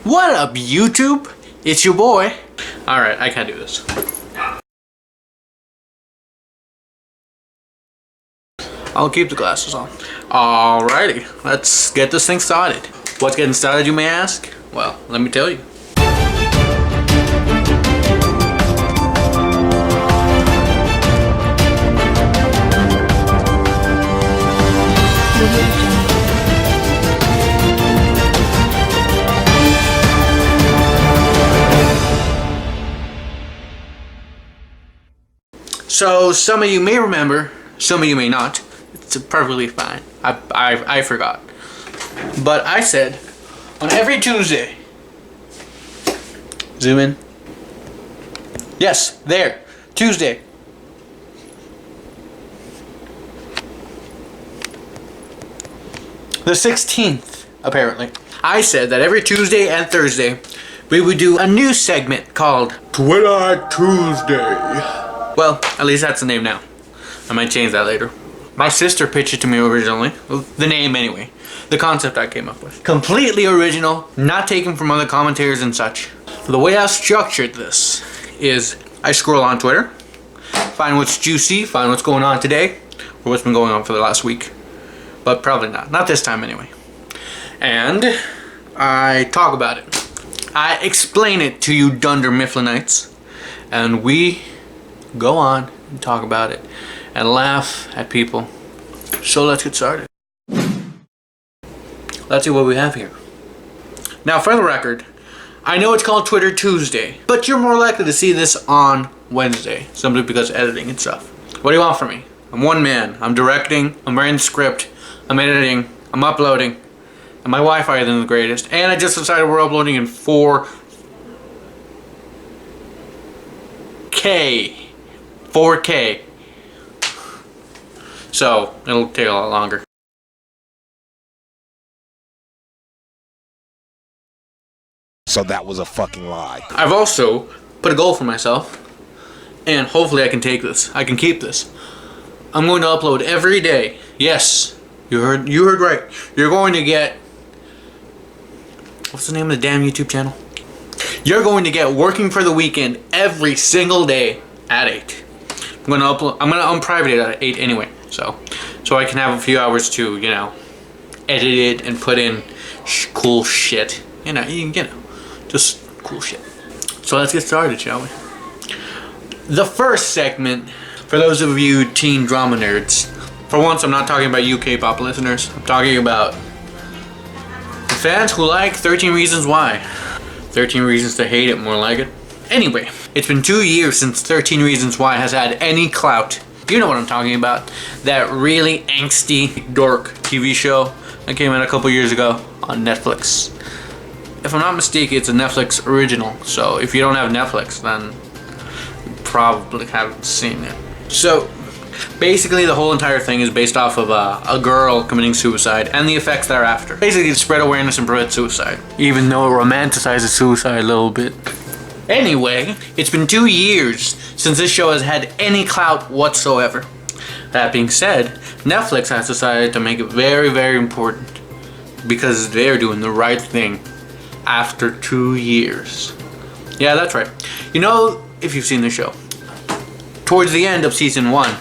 What up, YouTube? It's your boy. Alright, I can't do this. I'll keep the glasses on. Alrighty, let's get this thing started. What's getting started, you may ask? Well, let me tell you. So some of you may remember, some of you may not. It's perfectly fine. I forgot. But I said on every Tuesday. Zoom in. Yes, there. Tuesday. The 16th, apparently. I said that every Tuesday and Thursday we would do a new segment called Twitter Tuesday. Well, at least that's the name now. I might change that later. My sister pitched it to me originally. The name anyway. The concept I came up with. Completely original, not taken from other commentators and such. The way I structured this is I scroll on Twitter, find what's juicy, find what's going on today, or what's been going on for the last week. But probably not. Not this time anyway. And I talk about it. I explain it to you Dunder Mifflinites. And we go on and talk about it and laugh at people. So let's get started. Let's see what we have here. Now, for the record, I know it's called Twitter Tuesday, but you're more likely to see this on Wednesday, simply because of editing and stuff. What do you want from me? I'm one man. I'm directing, I'm writing the script, I'm editing, I'm uploading, and my Wi-Fi isn't the greatest. And I just decided we're uploading in 4K. So, it'll take a lot longer. So that was a fucking lie. I've also put a goal for myself, and hopefully I can take this. I can keep this. I'm going to upload every day. Yes, you heard right. You're going to get, what's the name of the damn YouTube channel? You're going to get Working for the Weekend every single day at 8. I'm gonna unprivate it at 8 anyway, so I can have a few hours to, you know, edit it and put in cool shit. You know, just cool shit. So let's get started, shall we? The first segment, for those of you teen drama nerds, for once I'm not talking about UK pop listeners. I'm talking about the fans who like 13 Reasons Why. 13 Reasons to Hate It, more like it. Anyway, it's been 2 years since 13 Reasons Why has had any clout. You know what I'm talking about. That really angsty, dork TV show that came out a couple years ago on Netflix. If I'm not mistaken, it's a Netflix original. So if you don't have Netflix, then you probably haven't seen it. So basically the whole entire thing is based off of a girl committing suicide and the effects thereafter. Basically to spread awareness and prevent suicide. Even though it romanticizes suicide a little bit. Anyway, it's been 2 years since this show has had any clout whatsoever. That being said, Netflix has decided to make it very, very important because they're doing the right thing after 2 years. Yeah, that's right. You know, if you've seen the show, towards the end of season 1,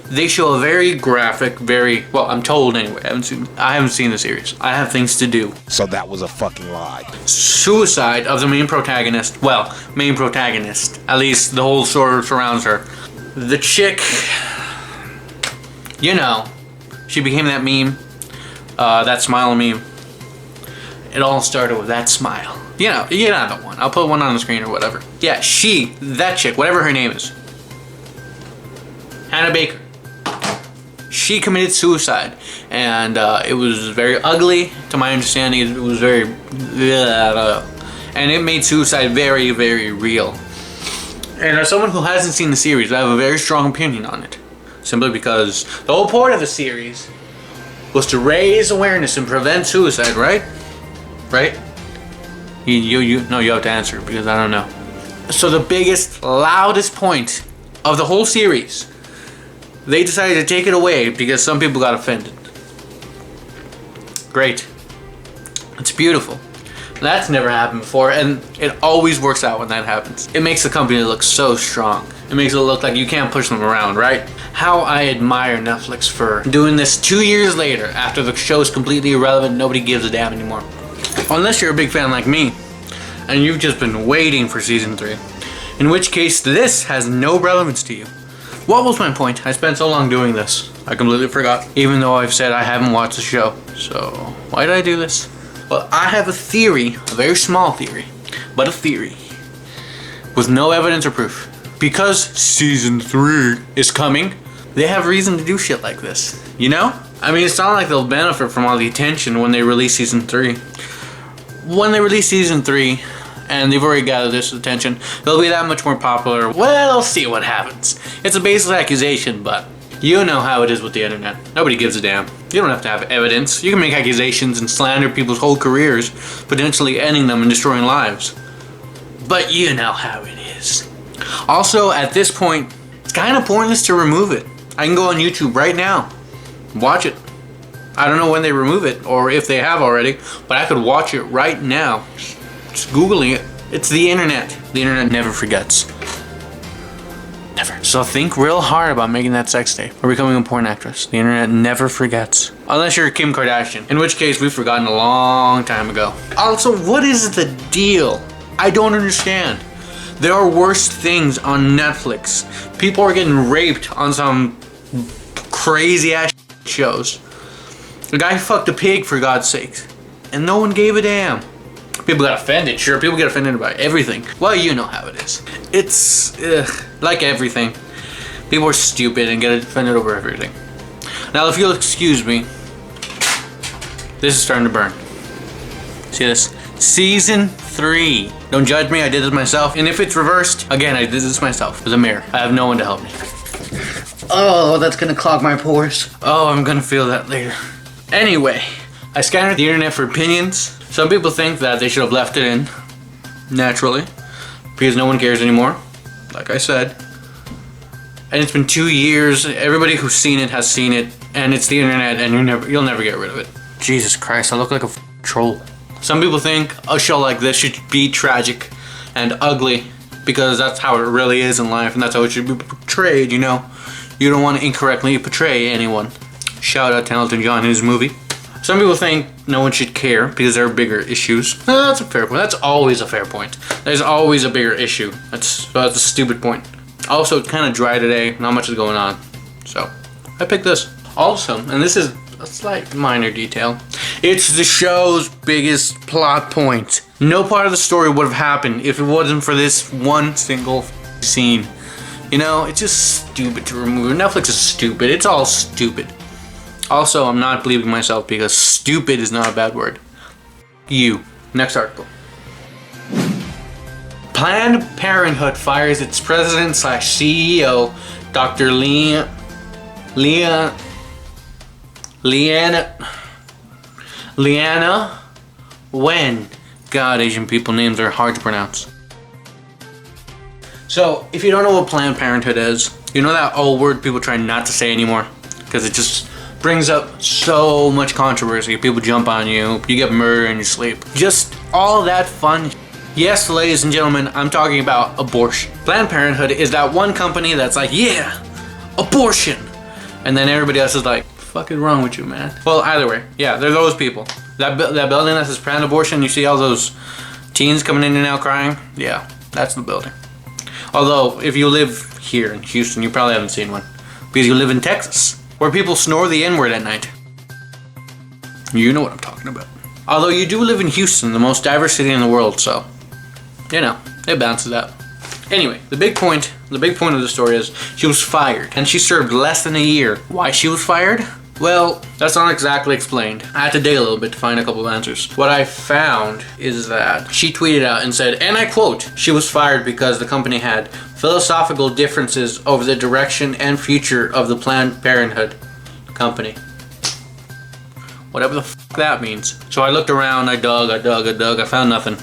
they show a very graphic, well, I'm told anyway, I haven't seen the series. I have things to do. So that was a fucking lie. Suicide of the main protagonist. Well, main protagonist. At least the whole story surrounds her. The chick, you know, she became that meme. That smile meme. It all started with that smile. You know the one. I'll put one on the screen or whatever. Yeah, that chick, whatever her name is. Hannah Baker. She committed suicide, and it was very ugly, to my understanding. It was very, and it made suicide very, very real. And as someone who hasn't seen the series, I have a very strong opinion on it. Simply because the whole point of the series was to raise awareness and prevent suicide, right? Right? You have to answer because I don't know. So the biggest, loudest point of the whole series, they decided to take it away because some people got offended. Great. It's beautiful. That's never happened before, and it always works out when that happens. It makes the company look so strong. It makes it look like you can't push them around, right? How I admire Netflix for doing this 2 years later after the show is completely irrelevant, nobody gives a damn anymore. Unless you're a big fan like me, and you've just been waiting for season 3. In which case, this has no relevance to you. What was my point? I spent so long doing this. I completely forgot. Even though I've said I haven't watched the show. So, why did I do this? Well, I have a theory, a very small theory, but a theory, with no evidence or proof. Because season 3 is coming, they have reason to do shit like this. You know? I mean, it's not like they'll benefit from all the attention when they release season 3. When they release season 3, and they've already gathered this attention, they'll be that much more popular. Well, I'll see what happens. It's a baseless accusation, but you know how it is with the internet. Nobody gives a damn. You don't have to have evidence. You can make accusations and slander people's whole careers, potentially ending them and destroying lives. But you know how it is. Also, at this point, it's kind of pointless to remove it. I can go on YouTube right now, watch it. I don't know when they remove it, or if they have already, but I could watch it right now. Just Googling it. It's the internet. The internet never forgets. Never. So think real hard about making that sex tape or becoming a porn actress. The internet never forgets. Unless you're Kim Kardashian, in which case we've forgotten a long time ago. Also, what is the deal? I don't understand. There are worse things on Netflix. People are getting raped on some crazy ass shows. The guy fucked a pig, for God's sakes, and no one gave a damn. People got offended, sure, people get offended by everything. Well, you know how it is. It's like everything. People are stupid and get offended over everything. Now, if you'll excuse me, this is starting to burn. See this? Season 3. Don't judge me, I did this myself. And if it's reversed, again, I did this myself. There's a mirror. I have no one to help me. Oh, that's gonna clog my pores. Oh, I'm gonna feel that later. Anyway, I scanned the internet for opinions. Some people think that they should have left it in, naturally, because no one cares anymore, like I said. And it's been 2 years, everybody who's seen it has seen it, and it's the internet, and you'll never get rid of it. Jesus Christ, I look like a troll. Some people think a show like this should be tragic and ugly, because that's how it really is in life, and that's how it should be portrayed, you know? You don't want to incorrectly portray anyone. Shout out to Elton John in his movie. Some people think no one should care because there are bigger issues. That's a fair point. That's always a fair point. There's always a bigger issue. That's a stupid point. Also, it's kind of dry today. Not much is going on. So, I picked this. Also, and this is a slight minor detail, it's the show's biggest plot point. No part of the story would have happened if it wasn't for this one single scene. You know, it's just stupid to remove. Netflix is stupid. It's all stupid. Also, I'm not believing myself because stupid is not a bad word. Next article. Planned Parenthood fires its president / CEO, Dr. Leana Wen. God, Asian people names are hard to pronounce. So, if you don't know what Planned Parenthood is, you know that old word people try not to say anymore? Because it just brings up so much controversy. People jump on you, you get murdered in your sleep. Just all that fun. Yes, ladies and gentlemen, I'm talking about abortion. Planned Parenthood is that one company that's like, yeah, abortion. And then everybody else is like, fuck is wrong with you, man? Well, either way, yeah, they're those people. That building that says planned abortion, you see all those teens coming in and out crying? Yeah, that's the building. Although, if you live here in Houston, you probably haven't seen one. Because you live in Texas, where people snore the N-word at night. You know what I'm talking about. Although you do live in Houston, the most diverse city in the world, so, you know, it balances out. Anyway, the big point of the story is she was fired, and she served less than a year. Why she was fired? Well, that's not exactly explained. I had to dig a little bit to find a couple of answers. What I found is that she tweeted out and said, and I quote, she was fired because the company had philosophical differences over the direction and future of the Planned Parenthood company. Whatever the fuck that means. So I looked around, I dug, I found nothing.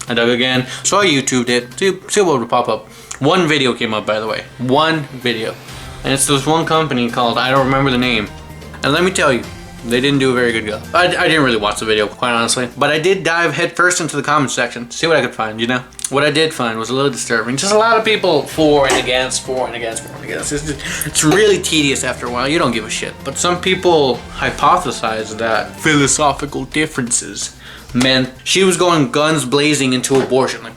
I dug again, so I YouTubed it, see what would pop up. One video came up, by the way. One video. And it's this one company called, I don't remember the name. And let me tell you, They didn't do a very good job. I didn't really watch the video, quite honestly. But I did dive headfirst into the comment section, see what I could find, you know? What I did find was a little disturbing. Just a lot of people for and against, for and against, for and against. It's really tedious after a while. You don't give a shit. But some people hypothesize that philosophical differences meant she was going guns blazing into abortion. Like,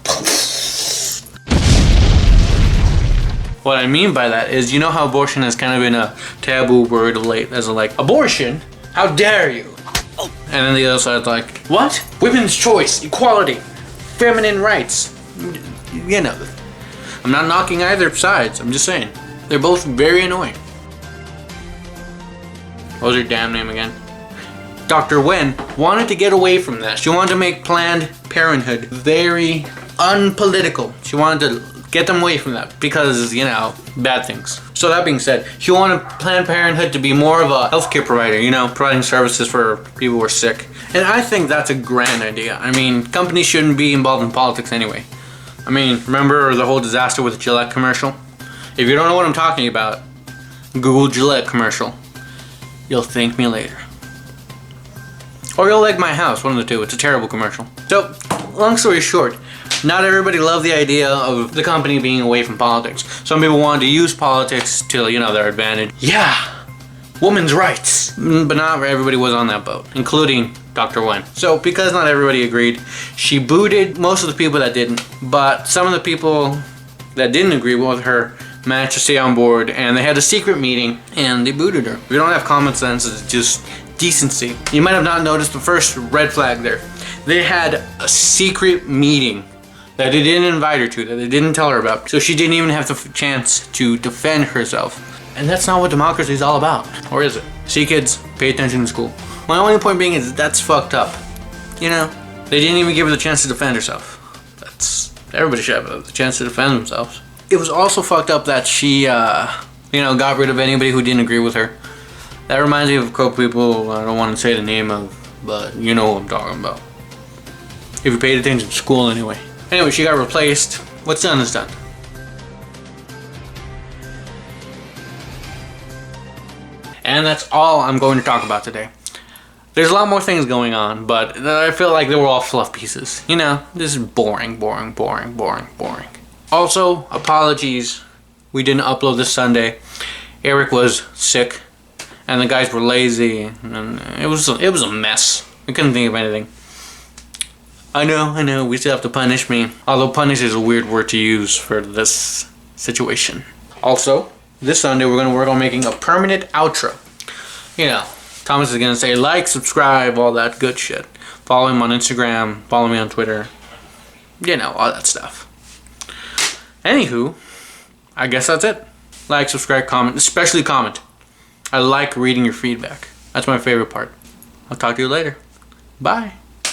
what I mean by that is, you know how abortion has kind of been a taboo word of late, as a like, abortion? How dare you? And then the other side's like, what? Women's choice, equality, feminine rights. You know, I'm not knocking either sides, I'm just saying. They're both very annoying. What was her damn name again? Dr. Wen wanted to get away from that. She wanted to make Planned Parenthood very unpolitical. She wanted to get them away from that because, you know, bad things. So that being said, she wanted Planned Parenthood to be more of a healthcare provider, you know, providing services for people who are sick. And I think that's a grand idea. I mean, companies shouldn't be involved in politics anyway. I mean, remember the whole disaster with the Gillette commercial? If you don't know what I'm talking about, Google Gillette commercial. You'll thank me later. Or you'll like my house, one of the two. It's a terrible commercial. So, long story short, not everybody loved the idea of the company being away from politics. Some people wanted to use politics to, you know, their advantage. Yeah, women's rights. But not everybody was on that boat, including Dr. Wen. So, because not everybody agreed, she booted most of the people that didn't. But some of the people that didn't agree with her managed to stay on board, and they had a secret meeting, and they booted her. If you don't have common sense, it's just decency. You might have not noticed the first red flag there. They had a secret meeting that they didn't invite her to, that they didn't tell her about. So she didn't even have the chance to defend herself. And that's not what democracy is all about. Or is it? See, kids, pay attention in school. My only point being is that's fucked up. You know, they didn't even give her the chance to defend herself. Everybody should have the chance to defend themselves. It was also fucked up that she, you know, got rid of anybody who didn't agree with her. That reminds me of a couple people I don't want to say the name of, but you know what I'm talking about. If you paid attention to school anyway. Anyway, she got replaced. What's done is done. And that's all I'm going to talk about today. There's a lot more things going on, but I feel like they were all fluff pieces. You know, this is boring, boring, boring, boring, boring. Also, apologies. We didn't upload this Sunday. Eric was sick, and the guys were lazy, and it was a mess. We couldn't think of anything. I know, we still have to punish me. Although punish is a weird word to use for this situation. Also, this Sunday we're going to work on making a permanent outro. You know, Thomas is going to say like, subscribe, all that good shit. Follow him on Instagram, follow me on Twitter. You know, all that stuff. Anywho, I guess that's it. Like, subscribe, comment, especially comment. I like reading your feedback. That's my favorite part. I'll talk to you later. Bye.